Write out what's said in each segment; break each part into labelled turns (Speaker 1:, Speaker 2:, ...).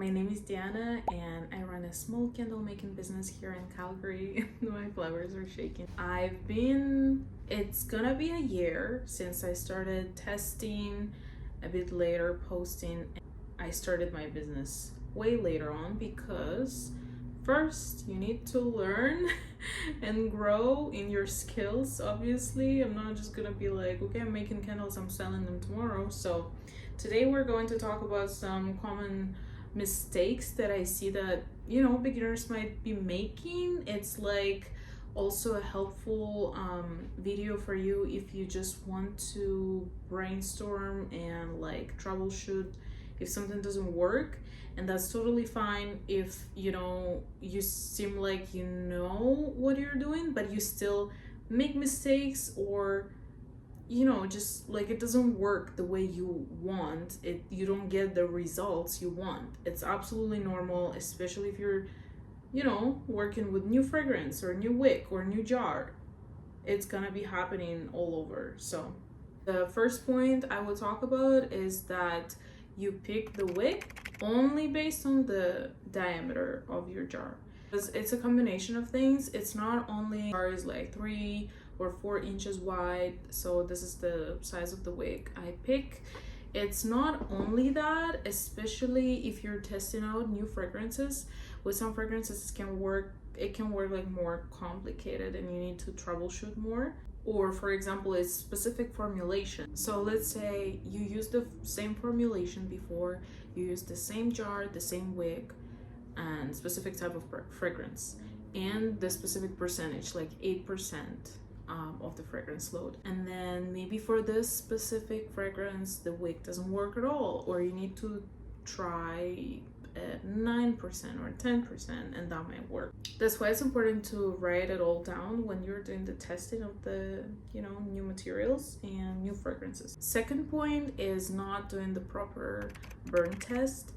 Speaker 1: My name is Diana and I run a small candle making business here in Calgary. My flowers are shaking. It's gonna be a year since I started testing, a bit later posting. I started my business way later on because first you need to learn and grow in your skills. Obviously, I'm not just gonna be like, okay, I'm making candles, I'm selling them tomorrow. So today we're going to talk about some common mistakes that I see that beginners might be making. It's like also a helpful video for you if you just want to brainstorm and like troubleshoot if something doesn't work. And that's totally fine if you seem like you know what you're doing but you still make mistakes, or just like it doesn't work the way you want it, you don't get the results you want. It's absolutely normal, especially if you're working with new fragrance or new wick or new jar. It's gonna be happening all over. So the first point I will talk about is that you pick the wick only based on the diameter of your jar, because it's a combination of things. It's not only jar is like 3 or 4 inches wide, so this is the size of the wick I pick. It's not only that, especially if you're testing out new fragrances. With some fragrances it can work like more complicated and you need to troubleshoot more. Or for example, it's specific formulation. So let's say you use the same formulation before, you use the same jar, the same wick, and specific type of fragrance, and the specific percentage, like 8% of the fragrance load. And then maybe for this specific fragrance, the wick doesn't work at all, or you need to try 9% or 10%, and that might work. That's why it's important to write it all down when you're doing the testing of the new materials and new fragrances. Second point is not doing the proper burn test.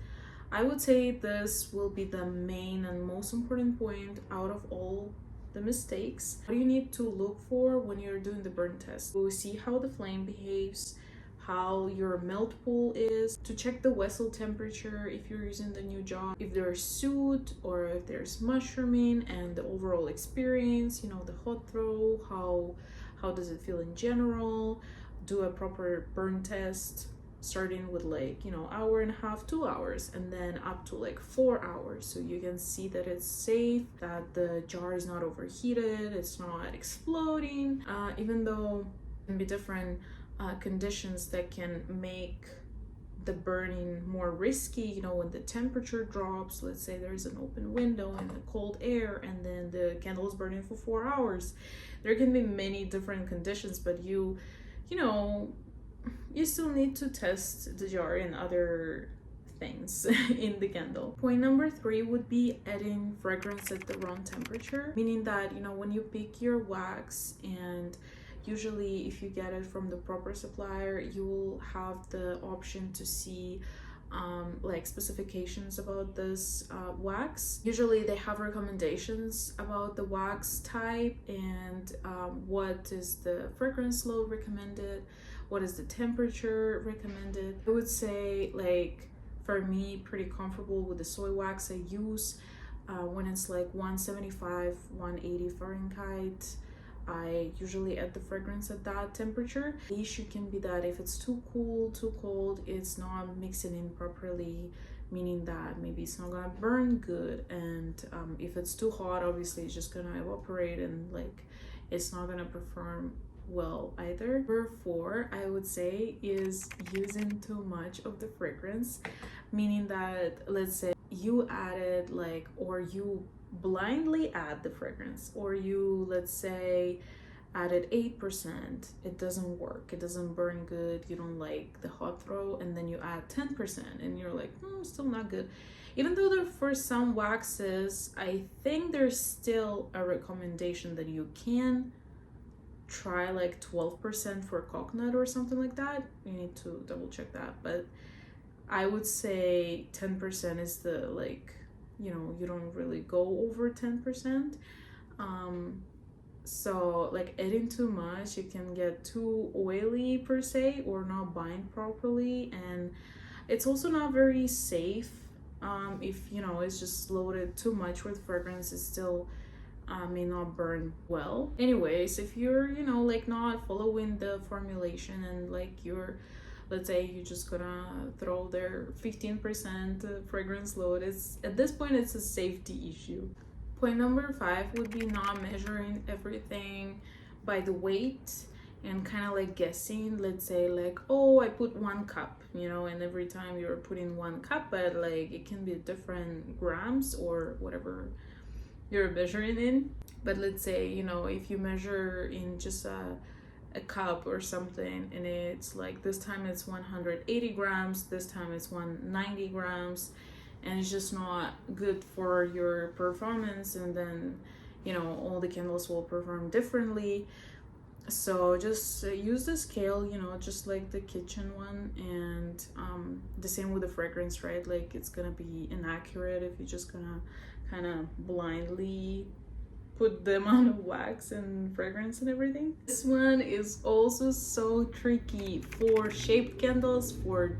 Speaker 1: I would say this will be the main and most important point out of all the mistakes. What do you need to look for when you're doing the burn test? We'll see how the flame behaves, how your melt pool is, to check the vessel temperature if you're using the new jar, if there's soot or if there's mushrooming, and the overall experience, the hot throw, how does it feel in general. Do a proper burn test starting with like hour and a half, 2 hours, and then up to like 4 hours, so you can see that it's safe, that the jar is not overheated, it's not exploding, even though it can be different conditions that can make the burning more risky. When the temperature drops, let's say there's an open window and the cold air, and then the candle is burning for 4 hours, there can be many different conditions, but you still need to test the jar and other things in the candle. Point number 3 would be adding fragrance at the wrong temperature, meaning that when you pick your wax, and usually if you get it from the proper supplier, you will have the option to see like specifications about this wax. Usually they have recommendations about the wax type and what is the fragrance load recommended, what is the temperature recommended. I would say, like, for me, pretty comfortable with the soy wax I use when it's like 175, 180 Fahrenheit. I usually add the fragrance at that temperature. The issue can be that if it's too cool, too cold, it's not mixing in properly, meaning that maybe it's not gonna burn good. And if it's too hot, obviously it's just gonna evaporate and like it's not gonna perform well either. Number 4, I would say, is using too much of the fragrance, meaning that let's say you added or you blindly add the fragrance, or you, let's say, added 8%, it doesn't work, it doesn't burn good, you don't like the hot throw, and then you add 10% and you're like, still not good. Even though for some waxes, I think there's still a recommendation that you can try like 12% for coconut or something like that. You need to double check that, but I would say 10% is the you don't really go over 10%. So like adding too much, you can get too oily per se, or not bind properly, and it's also not very safe If you know it's just loaded too much with fragrance, it still may not burn well. Anyways, if you're, you know, like not following the formulation and like you're, let's say you're just gonna throw their 15% fragrance load, it's at this point it's a safety issue. Point number 5 would be not measuring everything by the weight and kind of like guessing. Let's say like, oh, I put 1 cup, you know, and every time you're putting 1 cup, but like it can be different grams or whatever you're measuring in. But let's say, you know, if you measure in just a cup or something, and it's like this time it's 180 grams, this time it's 190 grams, and it's just not good for your performance, and then, you know, all the candles will perform differently. So just use the scale, you know, just like the kitchen one, and the same with the fragrance, right? Like it's gonna be inaccurate if you're just gonna kind of blindly put the amount of wax and fragrance and everything. This one is also so tricky for shaped candles, for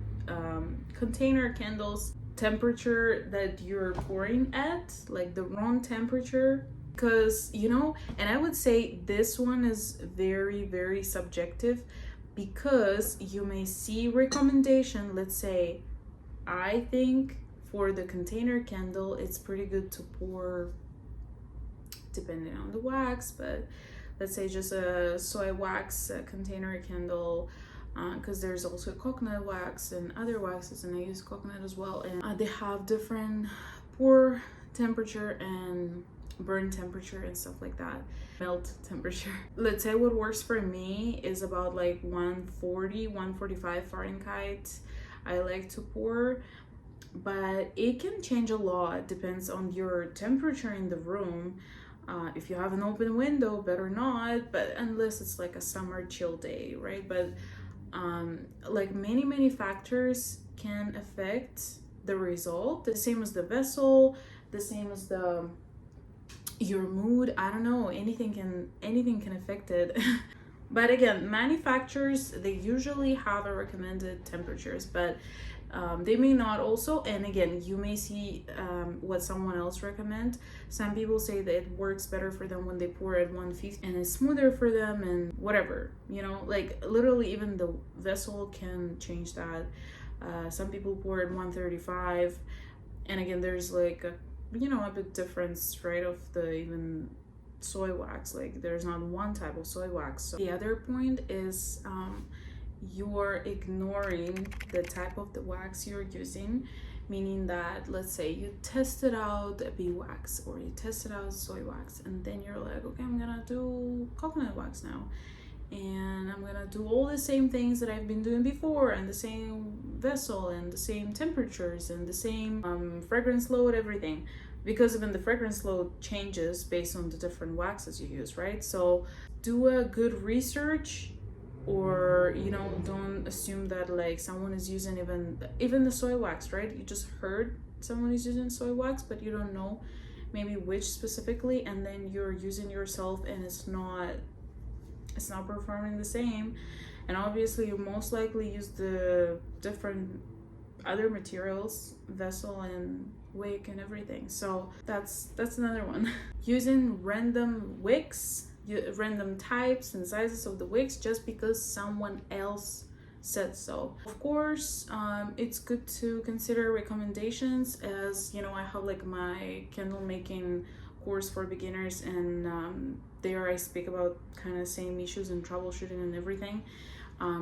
Speaker 1: container candles. Temperature that you're pouring at, like the wrong temperature, because, you know, and I would say this one is very, very subjective, because you may see recommendation. Let's say I think for the container candle it's pretty good to pour, depending on the wax, but let's say just a soy wax container candle, because there's also coconut wax and other waxes, and I use coconut as well, and they have different pour temperature and burn temperature and stuff like that, melt temperature. Let's say what works for me is about like 140 145 Fahrenheit I like to pour, but it can change a lot, depends on your temperature in the room. If you have an open window, better not, but unless it's like a summer chill day, right? But like many factors can affect the result. The same as the vessel, the same as the your mood. I don't know, anything can affect it. But again, manufacturers, they usually have a recommended temperatures, but they may not also. And again, you may see what someone else recommend. Some people say that it works better for them when they pour at 150 and it's smoother for them, and whatever, you know, like literally even the vessel can change that. Some people pour at 135, and again, there's like a, you know, a bit difference, right, of the even soy wax. Like there's not one type of soy wax. So the other point is you're ignoring the type of the wax you're using, meaning that let's say you tested out a bee wax or you tested out soy wax, and then you're like, okay, I'm gonna do coconut wax now, and I'm gonna do all the same things that I've been doing before, and the same vessel and the same temperatures and the same fragrance load, everything, because even the fragrance load changes based on the different waxes you use, right? So do a good research, or, you know, don't assume that like someone is using even the soy wax, right? You just heard someone is using soy wax, but you don't know maybe which specifically, and then you're using yourself and it's not performing the same. And obviously you most likely use the different other materials, vessel and wick and everything. So that's another one. Using random wicks, random types and sizes of the wicks just because someone else said so. Of course, it's good to consider recommendations, as you know, I have like my candle making course for beginners, and there I speak about kind of same issues and troubleshooting and everything,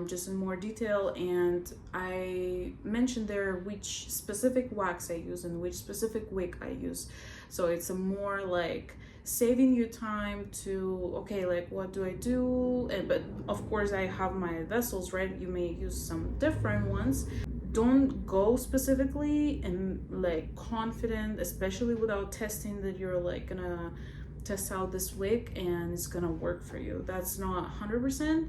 Speaker 1: just in more detail, and I mentioned there which specific wax I use and which specific wick I use. So it's a more like saving you time to, okay, like what do I do? But of course I have my vessels, right? You may use some different ones. Don't go specifically and like confident, especially without testing, that you're like gonna test out this wick and it's gonna work for you. That's not 100%.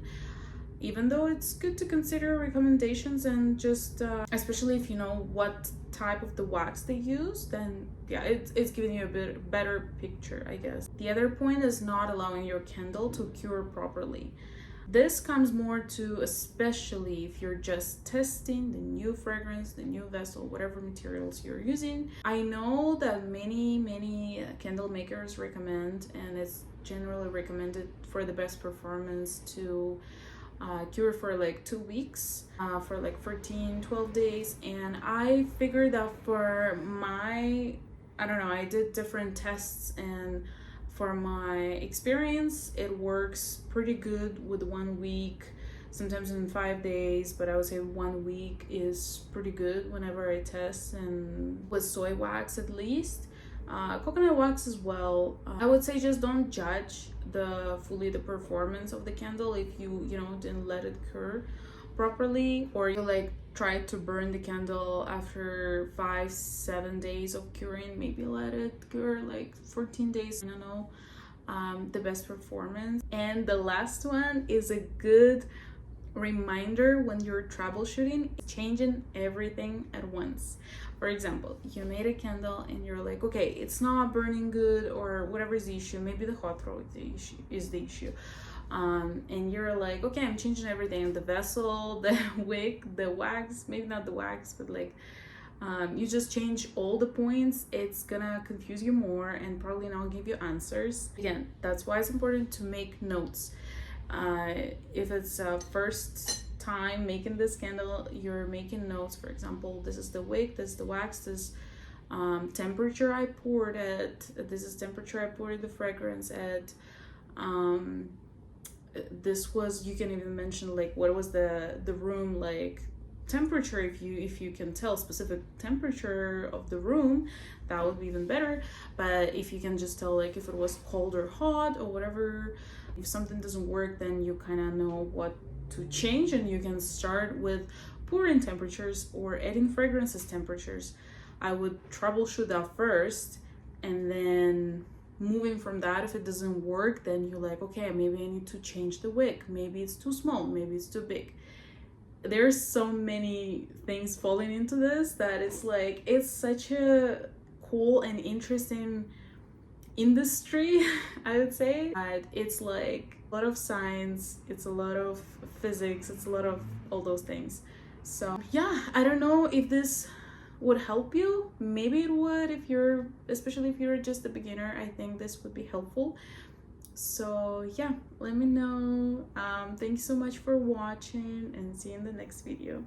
Speaker 1: Even though it's good to consider recommendations, and just especially if you know what type of the wax they use, then yeah, it's giving you a bit better picture, I guess. The other point is not allowing your candle to cure properly. This comes more to, especially if you're just testing the new fragrance, the new vessel, whatever materials you're using. I know that many candle makers recommend, and it's generally recommended for the best performance, to cure for like 2 weeks, for like 14-12 days. And I figured that for my, I don't know, I did different tests, and for my experience, it works pretty good with 1 week, sometimes in 5 days, but I would say 1 week is pretty good whenever I test, and with soy wax at least. Coconut wax as well. I would say just don't judge the performance of the candle if you didn't let it cure properly, or you like try to burn the candle after 5-7 days of curing. Maybe let it cure like 14 days. I don't know, the best performance. And the last one is a good reminder when you're troubleshooting, changing everything at once. For example, you made a candle and you're like, okay, it's not burning good, or whatever is the issue. Maybe the hot throw is the issue. And you're like, okay, I'm changing everything, the vessel, the wick, the wax, maybe not the wax, but like you just change all the points. It's gonna confuse you more and probably not give you answers. Again, that's why it's important to make notes. If it's first time making this candle, you're making notes. For example, this is the wick, this is the wax, this temperature I poured at, this is temperature I poured the fragrance at. This was, you can even mention like what was the room like temperature. If you can tell specific temperature of the room, that would be even better. But if you can just tell like if it was cold or hot or whatever, if something doesn't work, then you kind of know what to change, and you can start with pouring temperatures or adding fragrances temperatures. I would troubleshoot that first, and then moving from that, if it doesn't work, then you're like, okay, maybe I need to change the wick, maybe it's too small, maybe it's too big. There's so many things falling into this that it's like, it's such a cool and interesting industry, I would say. But it's like a lot of science, it's a lot of physics, it's a lot of all those things. So yeah, I don't know if this would help you. Maybe it would, especially if you're just a beginner. I think this would be helpful. So yeah, let me know. Thanks so much for watching, and see you in the next video.